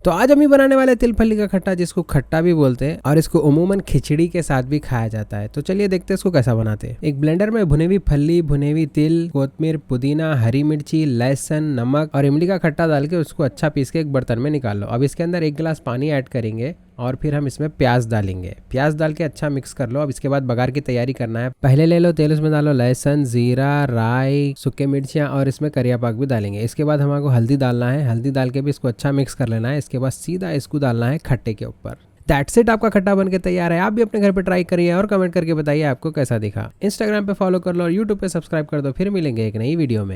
तो आज हम ही बनाने वाले तिल फली का खट्टा, जिसको खट्टा भी बोलते हैं और इसको उमूमन खिचड़ी के साथ भी खाया जाता है। तो चलिए देखते हैं इसको कैसा बनाते हैं। एक ब्लेंडर में भुने हुई फली, भुने हुई तिल, कोतमीर, पुदीना, हरी मिर्ची, लहसुन, नमक और इमली का खट्टा डाल के उसको अच्छा पीस के एक बर्तन में निकाल लो। अब इसके अंदर 1 गिलास पानी ऐड करेंगे और फिर हम इसमें प्याज डालेंगे। प्याज डाल के अच्छा मिक्स कर लो। अब इसके बाद बघार की तैयारी करना है। पहले ले लो तेल, उसमें डालो लहसुन, जीरा, राई, सूखे मिर्चियाँ और इसमें करिया पाक भी डालेंगे। इसके बाद हमको हल्दी डालना है। हल्दी डाल के भी इसको अच्छा मिक्स कर लेना है। इसके बाद सीधा इसको डालना है खट्टे के ऊपर। दैट्स इट, आपका खट्टा बन के तैयार है। आप भी अपने घर पे ट्राई करिए और कमेंट करके बताइए आपको कैसा दिखा। इंस्टाग्राम पे फॉलो कर लो और यूट्यूब पे सब्सक्राइब कर दो। फिर मिलेंगे एक नई वीडियो में।